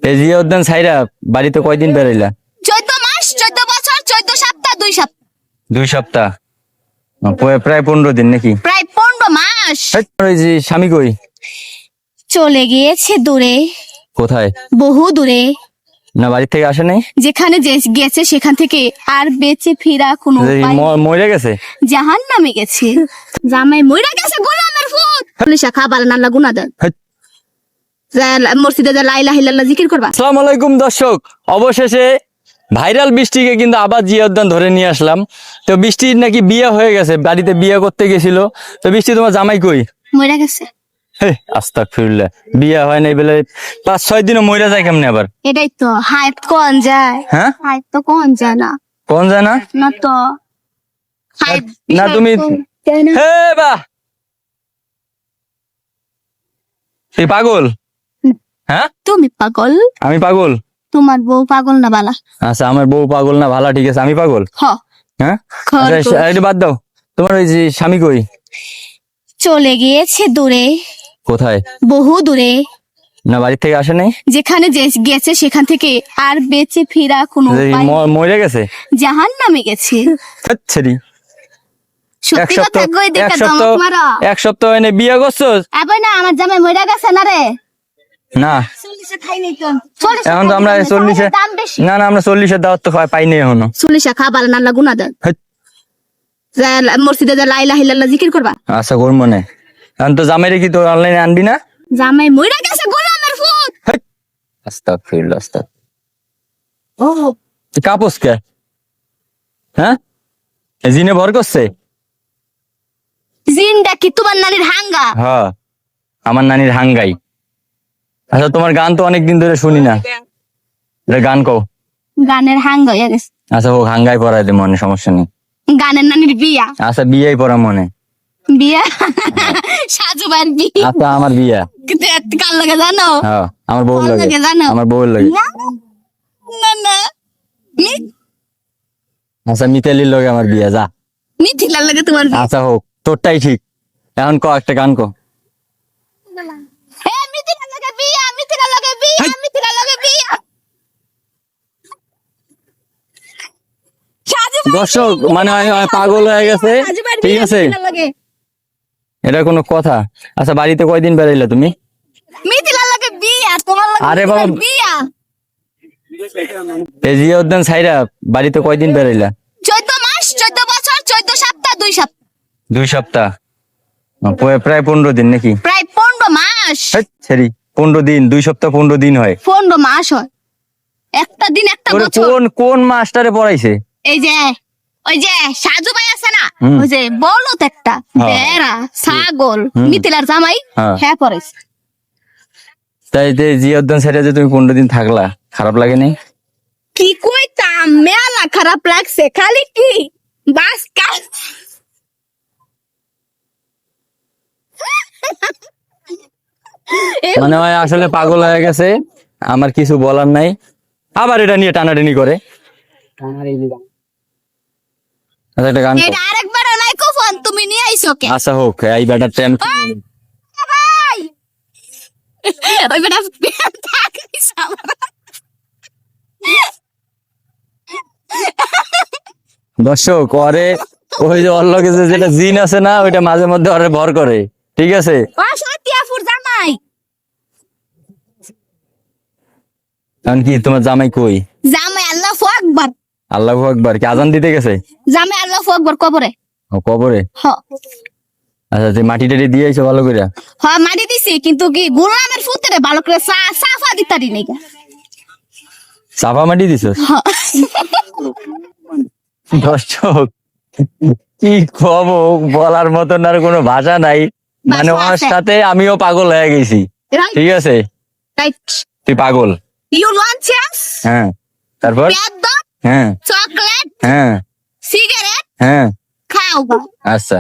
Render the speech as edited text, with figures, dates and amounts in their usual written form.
এই জিয়া উদ্যান ছাইরা বাড়িতে কয়দিন বেরাইলা? 14 মাস, 14 বছর, 14 সপ্তাহ, 2 সপ্তাহ। 2 সপ্তাহ, প্রায় 15 দিন নাকি? প্রায় 15 মাস। ওই যে স্বামী কই? চলে গিয়েছে দূরে, কোথায়? বহু দূরে। না বাড়ি থেকে আসে নাই? যেখানে গেছে সেখান থেকে আর বেঁচে ফিরা কোনো উপায় মরে গেছে? জাহান্নামে গেছে। জামাই মইরা গেছে গোলামের ফুট। পুলিশা খাবার নাল্লা গুনাদার। মসজিদে যা লা ইলাহা ইল্লাল্লাহ জিকির করবা। আসসালামু আলাইকুম দর্শক, অবশেষে ভাইরাল বৃষ্টিকে কিন্তু আবার জিয়া উদ্যান ধরে নিয়ে আসলাম। তো বৃষ্টির নাকি বিয়ে হয়ে গেছে, বাড়িতে বিয়ে করতে গেছিল। তো বৃষ্টি তোমার জামাই কই? মইরা গেছে। আস্তাগফিরুল্লাহ, বিয়ে হয় নাই বলে 5-6 দিনও মইরা যায় কেমনে আবার? এটাই তো হায়াত কোন যায়। হ্যাঁ হায়াত তো কোন যায় না। কোন যায় না? না তো হায়াত না তুমি হে বাহ, তুই পাগল? হ্যাঁ তুমি পাগল, আমি পাগল? তোমার বউ পাগল না বালা? আচ্ছা, আমার বউ পাগল না ভালা, ঠিক আছে আমি পাগল? হ হ্যাঁ খরগোশ। আচ্ছা, এটা বাদ দাও। তোমার ওই যে স্বামী কই? চলে গিয়েছে দূরে, কোথায়? বহু দূরে। না বাড়ি থেকে আসে নাই? যেখানে গেছে সেখান থেকে আর বেঁচে ফিরা কোনো উপায় মরে গেছে? জাহান্নামে গেছে। ছেড়ি সত্যি কথা কই দেখা দমক মারা। 1 সপ্তাহ এনে বিয়ে করছো? আবার না আমার জামাই মইরা গেছে না রে। না 40 খাই নাই তো। এখন তো আমরা 40 দাম বেশি। না আমরা 40 দাওয়াত তো পাইনি এখনো। 40 খাবার নাল্লা গুনাদার। মসজিদে যা লা ইলাহা ইল্লাল্লাহ জিকির করবা। আচ্ছা করবো না। এখন তো জামাইরে কি তো অনলাইনে আনবি না? জামাই মইরা গেছে গোলামের ফুট। আস্তাগফিরুল্লাহ, আস্তাগফিরুল্লাহ। তুই কাপোস কে? হ্যাঁ জিনে ভর করছে? জিনটা কি তোমার নানির হাঙ্গা? হ্যাঁ আমার নানির হাঙ্গাই। আচ্ছা তোমার গান তো অনেকদিন ধরে শুনি না, এটা গান কও। গানের হাঙ্গা হয়ে গেছে। আচ্ছা ও হাঙ্গাই পড়াই দে মনে, সমস্যা নেই। গানের নানির বিয়া। আচ্ছা বিয়েই পড়া মনে। বিয়া সাজু ভাইয়ের বিয়া। আচ্ছা আমার বিয়া। কিন্তু একটা কার লাগে জানো? হ্যাঁ আমার বউর কার লাগে। লাগে জানো? আমার বউর লাগে। না না আচ্ছা মিতালির লগে আমার বিয়া, যা। মিথিলার লাগে তোমার বিয়া। আচ্ছা হোক, তোরটাই ঠিক। এখন ক একটা গান কো। হে মিথিলার লাগে বিয়া, মিথিলার লাগে বিয়া, মিথিলার লাগে বিয়া। সাজু ভাই দর্শক মানে পাগল হয়ে গেছে, সাজু ভাইয়ের ঠিক বিয়া, আছে? মিথিলার লাগে। এটা কোনো কথা? আচ্ছা বাড়িতে কয়দিন বেড়াইলা তুমি? মিথিলার লাগে বিয়া, তোমার লাগে আরে বাবা। মিথিলার বিয়া। এই জিয়া উদ্যান ছাইরা বাড়িতে কয়দিন বেড়াইলা? 14 মাস, 14 বছর, 14 সপ্তাহ, 2 সপ্তাহ। 2 সপ্তাহ, প্রায় 15 দিন নাকি? প্রায় 15 মাস। ছেড়ি 15 দিন, 2 সপ্তাহ 15 দিন হয়? 15 মাস হয়। একটা দিন একটা ওরে বছর। কোন মাস্টারে পড়াইছে? এই যে ওই যে সাজু ভাই আছে না, হুম। ওই যে বলত একটা হ্যাঁ। বেড়া ছাগল হুম। মিথিলার জামাই হ্যাঁ। হ্যাঁ পড়েছে। তাই যে জিয়া উদ্যান ছাইরা যে তুমি 15 দিন থাকলা, খারাপ লাগে নাই? কি কইতাম, মেলা খারাপ লাগছে। খালি কি বাস কাজ। মানে ওই আসলে পাগল হয়ে গেছে, আমার কিছু বলার নাই। আবার এটা নিয়ে টানাটানি করে। আচ্ছা একটা গান কও। এটা আরেকবার মাইক্রোফোন তুমি নিয়ে আইছো কে? আচ্ছা হোক, এই ব্যাটারটা আমি ভাই ওই বেটা থাকিস আমার। দর্শক ওরে ওই যে ওর লগে যেটা জিন আছে না, ওইটা মাঝে মধ্যে ওরে ভর করে, ঠিক আছে? ও সতিয়াপুর জামাই। এখন কি তোমার জামাই কই? জামাই আল্লাহু আকবার। আল্লাহু আকবার, কি আজান দিতে গেছে? জামাই আল্লাহু আকবার কবরে। ও কবরে? হ আচ্ছা তুই মাটি টাটি দিয়ে আইছো ভালো করে? হ্যাঁ মারি দিছি, কিন্তু কি গোলামের ফুতেরে ভালো করে সাফা দিতারি নাই। চাপা মাটি দিছো? দর্শক কি কব, বলার মতন আর কোনো ভাষা নাই। মানে ভাষা ওর আছে। সাথে আমিও পাগল হয়ে গেছি, ঠিক আছে? রাইট। তুই পাগল? ইউ ওয়ান্ট চিপস, হ্যাঁ তারপর? বেদম, হ্যাঁ চকলেট, হ্যাঁ সিগারেট হ্যাঁ খাও। আচ্ছা